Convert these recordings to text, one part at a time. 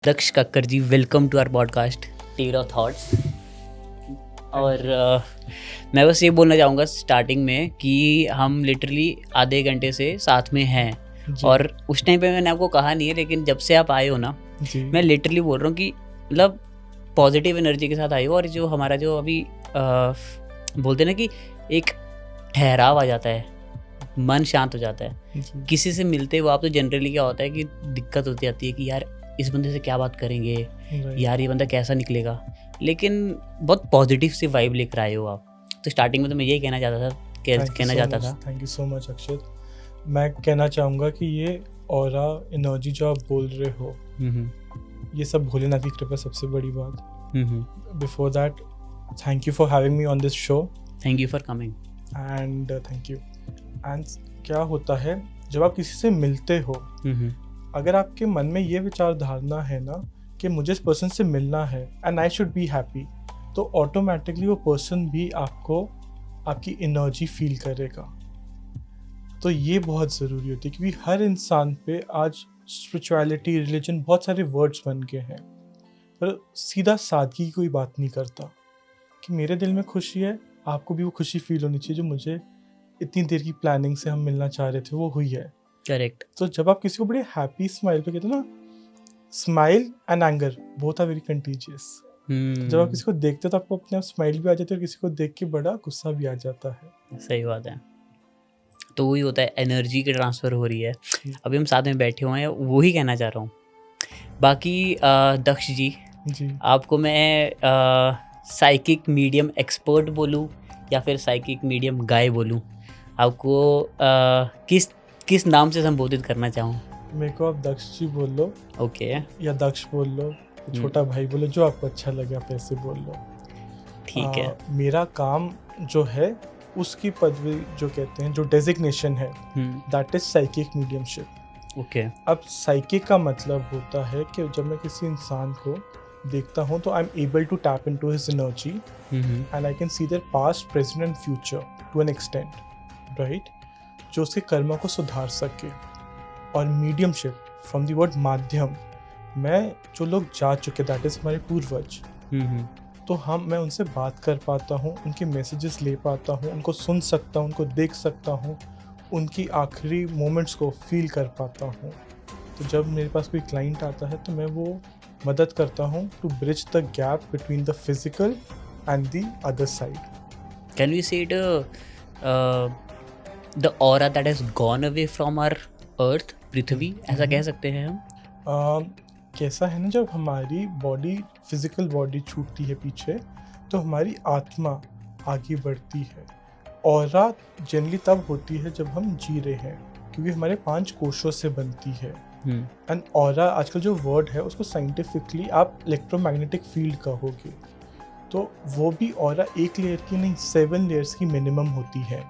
Daksha Kakkar ji, welcome to our podcast Tero thoughts. और मैं बस ये बोलना चाहूँगा स्टार्टिंग में कि हम लिटरली आधे घंटे से साथ में हैं और उस टाइम पे मैंने आपको कहा नहीं है, लेकिन जब से आप आए हो ना मैं लिटरली बोल रहा हूँ कि मतलब पॉजिटिव एनर्जी के साथ आए हो। और जो हमारा जो अभी बोलते ना कि एक ठहराव आ जाता है, मन शांत हो जाता है। किसी से मिलते हो आप तो जनरली क्या होता है कि दिक्कत होती आती है कि यार इस बंदे से क्या बात करेंगे, यार ये बंदा कैसा निकलेगा, लेकिन बहुत पॉजिटिव सी वाइब लेकर आए हो आप। तो स्टार्टिंग में तो मैं यही कहना चाहता था। थैंक यू सो मच अक्षत। मैं कहना चाहूँगा कि ये ऑरा एनर्जी जो आप बोल रहे हो, ये सब भोलेनाथ की कृपा सबसे बड़ी बात। Before that, thank you for having me on this show. Thank you for coming and thank you. And क्या होता है जब आप किसी से मिलते हो, अगर आपके मन में ये विचारधारणा है ना कि मुझे इस पर्सन से मिलना है and I should be happy, तो ऑटोमेटिकली वो पर्सन भी आपको आपकी एनर्जी फील करेगा। तो ये बहुत ज़रूरी होती है क्योंकि हर इंसान पे आज स्पिरिचुअलिटी, रिलीजन, बहुत सारे वर्ड्स बन गए हैं, पर सीधा सादगी की कोई बात नहीं करता कि मेरे दिल में खुशी है, आपको भी वो खुशी फील होनी चाहिए जो मुझे इतनी देर की प्लानिंग से हम मिलना चाह रहे थे वो हुई है। करेक्ट। तो जब आप किसी को बड़े हैप्पी स्माइल पे कहते हो ना, smile and anger both are very contagious. जब आप किसी को देखते हो तो आपको अपने आप स्माइल भी आ जाती है और किसी को देख के बड़ा गुस्सा भी आ जाता है। सही बात है। तो वही होता है, एनर्जी की ट्रांसफ़र हो रही है। अभी हम साथ में बैठे हुए हैं, वही कहना चाह रहा हूँ। बाकी दक्ष जी, आपको मैं साइकिक मीडियम एक्सपर्ट बोलूँ या फिर साइकिक मीडियम गाय बोलूँ, आपको किस नाम से संबोधित करना चाहूँ? मेरे को आप दक्ष जी बोल लो, ओके, या दक्ष बोल लो, छोटा भाई बोलो, जो आपको अच्छा लगे आप ऐसे बोल लो। ठीक है। मेरा काम जो है उसकी पदवी जो कहते हैं, जो डेजिग्नेशन है, that is psychic mediumship. Okay. अब साइकिक का मतलब होता है कि जब मैं किसी इंसान को देखता हूँ तो I am able to tap into his energy and I can see their past, present and future to an extent, right, जो उसके कर्मों को सुधार सके। और मीडियमशिप फ्रॉम द वर्ड माध्यम, मैं जो लोग जा चुके, दैट इज हमारे पूर्वज, तो मैं उनसे बात कर पाता हूँ, उनके मैसेजेस ले पाता हूँ, उनको सुन सकता हूँ, उनको देख सकता हूँ, उनकी आखिरी मोमेंट्स को फील कर पाता हूँ। तो जब मेरे पास कोई क्लाइंट आता है तो मैं वो मदद करता हूँ to bridge the gap between the physical and the other side. Can we say it the aura that has gone away from our earth, पृथ्वी, ऐसा कह सकते हैं हम? कैसा है ना, जब हमारी बॉडी, फिजिकल बॉडी छूटती है पीछे, तो हमारी आत्मा आगे बढ़ती है। ऑरा जनरली तब होती है जब हम जी रहे हैं, क्योंकि हमारे 5 कोशों से बनती है। एंड ऑरा आजकल जो वर्ड है उसको साइंटिफिकली आप इलेक्ट्रोमैग्नेटिक फील्ड कहोगे, तो वो भी ऑरा एक लेयर की नहीं, 7 लेयर्स की मिनिमम होती है।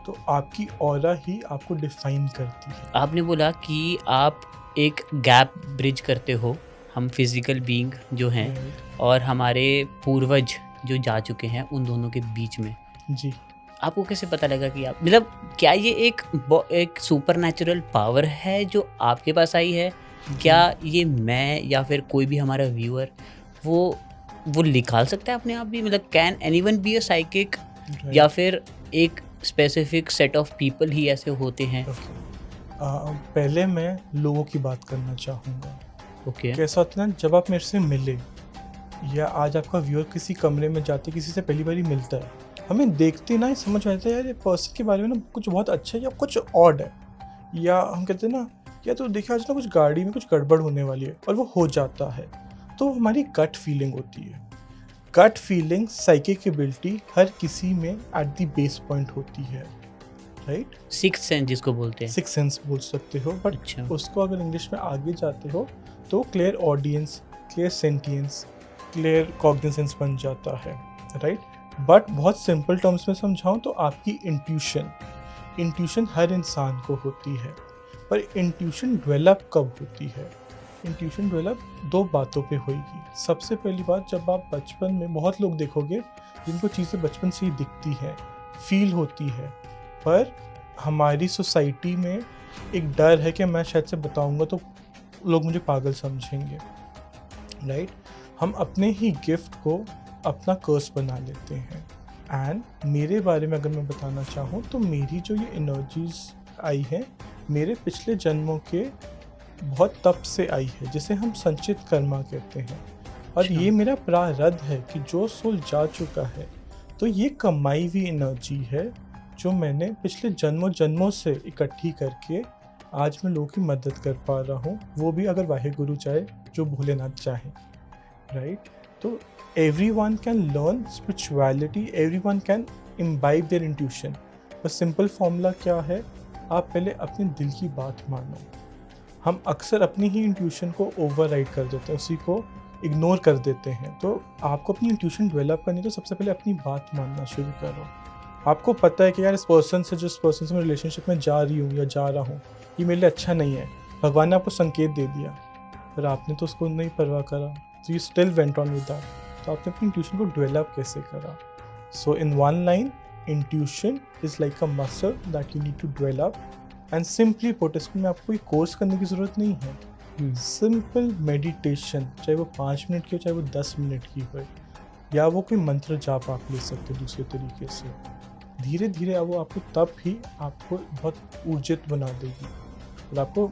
तो आपकी ऑरा ही आपको डिफाइन करती है। आपने बोला कि आप एक गैप ब्रिज करते हो, हम फिजिकल बीइंग जो हैं और हमारे पूर्वज जो जा चुके हैं उन दोनों के बीच में। जी। आपको कैसे पता लगा कि आप, मतलब क्या ये एक सुपर नेचुरल पावर है जो आपके पास आई है? क्या ये मैं या फिर कोई भी हमारा व्यूअर वो निकाल सकता है अपने आप भी? मतलब can anyone be a psychic, या फिर एक स्पेसिफिक सेट ऑफ पीपल ही ऐसे होते हैं? पहले मैं लोगों की बात करना चाहूँगा। ओके। कैसा होता है ना, जब आप मेरे से मिले या आज आपका व्यूअर किसी कमरे में जाते किसी से पहली बार मिलता है, हमें देखते ना ही समझ में आता है यार ये पर्सन के बारे में ना कुछ बहुत अच्छा है या कुछ ऑड है, या हम कहते हैं ना या तो देखिए आज ना कुछ गाड़ी में कुछ गड़बड़ होने वाली है, और वो हो जाता है। तो हमारी गट फीलिंग होती है। गट फीलिंग, साइकिक एबिलिटी हर किसी में एट द बेस पॉइंट होती है, राइट? सिक्स्थ सेंस जिसको बोलते हैं। सिक्स्थ सेंस बोल सकते हो, बट उसको अगर इंग्लिश में आगे जाते हो तो clear audience, clear sentience, clear cognisance बन जाता है, राइट? बट बहुत सिंपल टर्म्स में समझाऊं तो आपकी इंट्यूशन हर इंसान को होती है, पर इंट्यूशन डेवलप कब होती है? इंट्यूशन डेवलप 2 बातों पे होगी। सबसे पहली बात, जब आप बचपन में, बहुत लोग देखोगे जिनको चीज़ें बचपन से ही दिखती हैं, फील होती है, पर हमारी सोसाइटी में एक डर है कि मैं शायद से बताऊंगा तो लोग मुझे पागल समझेंगे, राइट? हम अपने ही गिफ्ट को अपना कर्स बना लेते हैं। एंड मेरे बारे में अगर मैं बताना चाहूँ तो मेरी जो ये एनर्जीज आई है मेरे पिछले जन्मों के बहुत तप से आई है, जिसे हम संचित कर्मा कहते हैं। और अच्छा। ये मेरा प्रारब्ध है कि जो सोल जा चुका है तो ये कमाई हुई एनर्जी है जो मैंने पिछले जन्मों से इकट्ठी करके आज मैं लोगों की मदद कर पा रहा हूँ, वो भी अगर वाहे गुरु चाहे, जो भोलेनाथ चाहे, राइट? तो everyone can learn spirituality, everyone can imbibe their intuition। बस सिंपल फॉर्मूला क्या है, आप पहले अपने दिल की बात मानो। हम अक्सर अपनी ही इंट्यूशन को ओवरराइड कर देते हैं, उसी को इग्नोर कर देते हैं। तो आपको अपनी इंट्यूशन डेवलप करनी है तो सबसे पहले अपनी बात मानना शुरू करो। आपको पता है कि यार इस पर्सन से मैं रिलेशनशिप में जा रही हूँ या जा रहा हूँ, ये मेरे लिए अच्छा नहीं है। भगवान ने आपको संकेत दे दिया पर आपने तो उसको नहीं परवाह करा, तो you still went on with that. तो आपने अपनी इंट्यूशन को डेवलप कैसे करा? So in one line, intuition is like a muscle that you need to develop. And simply put, इसमें आपको कोई कोर्स करने की ज़रूरत नहीं है। सिंपल मेडिटेशन, चाहे वो 5 मिनट की हो चाहे वो 10 मिनट की हो, या वो कोई मंत्र जाप आप ले सकते हो दूसरे तरीके से। धीरे धीरे वो आपको तब ही आपको बहुत ऊर्जित बना देगी और आपको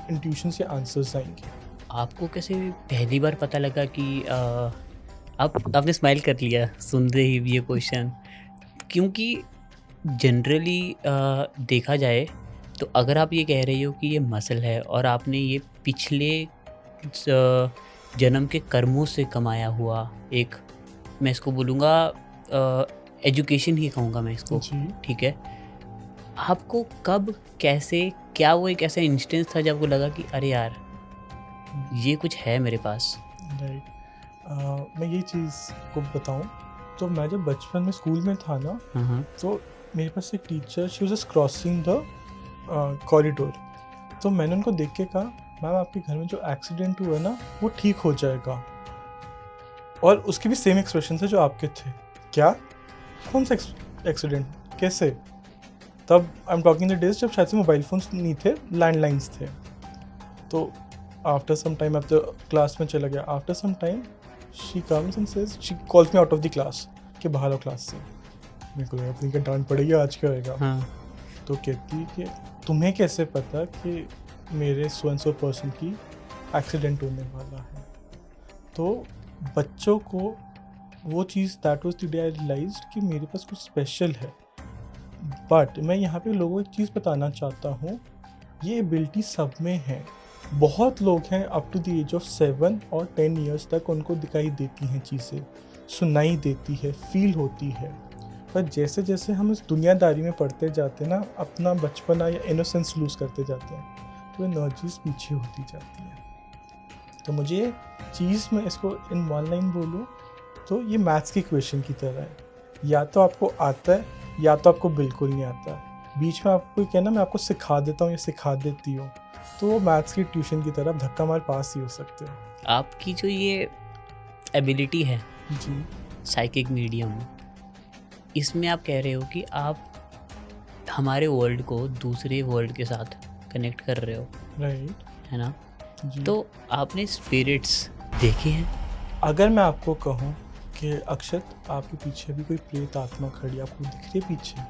इंट्यूशन से आंसर्स आएंगे। आपको कैसे पहली बार पता लगा कि आपने स्माइल कर लिया सुनते ही ये क्वेश्चन? क्योंकि जनरली देखा जाए तो अगर आप ये कह रहे हो कि ये मसल है और आपने ये पिछले जन्म के कर्मों से कमाया हुआ एक, मैं इसको बोलूँगा एजुकेशन ही कहूँगा मैं इसको, ठीक है? आपको कब, कैसे, क्या वो एक ऐसा इंस्टेंस था जब आपको लगा कि अरे यार ये कुछ है मेरे पास? राइट। मैं ये चीज़ को बताऊं तो मैं जब बचपन में स्कूल में था ना, तो मेरे पास एक teacher, she was just crossing the corridor. तो मैंने उनको देख के कहा, मैम आपके घर में जो एक्सीडेंट हुआ है ना वो ठीक हो जाएगा। और उसके भी सेम एक्सप्रेशन थे जो आपके थे। क्या? कौन सा एक्सीडेंट? कैसे? तब I am talking the days जब शायद से मोबाइल फोन्स नहीं थे, लैंडलाइंस थे। तो आफ्टर सम टाइम अब तो क्लास में चला गया। After some time she comes and says, she calls me out of the class कि बाहर आओ क्लास से। मेरे को लगा अपनी का डांट पड़ेगी, आज क्या होएगा। तो कहती कि तुम्हें कैसे पता कि मेरे सो एंड सो पर्सन की एक्सीडेंट होने वाला है? तो बच्चों को वो चीज़, that was the day I realised कि मेरे पास कुछ स्पेशल है। बट मैं यहाँ पे लोगों को एक चीज़ बताना चाहता हूँ, ये एबिलिटी सब में है। बहुत लोग हैं up to the age of 7 और 10 ईयर्स तक उनको दिखाई देती हैं चीज़ें, सुनाई देती है, फील होती है। पर जैसे जैसे हम इस दुनियादारी में पढ़ते जाते हैं ना, अपना बचपना या इनोसेंस लूज़ करते जाते हैं, तो एनर्जीज पीछे होती जाती हैं। तो मुझे चीज़ में इसको इन वन लाइन बोलूँ तो ये मैथ्स की इक्वेशन की तरह है, या तो आपको आता है या तो आपको बिल्कुल नहीं आता। बीच में आपको कहना मैं आपको सिखा देता हूँ या सिखा देती हूँ, तो वो मैथ्स की ट्यूशन की तरह धक्का मार पास ही हो सकते हो। आपकी जो ये एबिलिटी है जी, साइकिक मीडियम, इसमें आप कह रहे हो कि आप हमारे वर्ल्ड को दूसरे वर्ल्ड के साथ कनेक्ट कर रहे हो, राइट, है ना? जी। तो आपने स्पिरिट्स देखे हैं? अगर मैं आपको कहूँ कि अक्षत आपके पीछे भी कोई प्रेत आत्मा खड़ी आपको दिख रही है पीछे,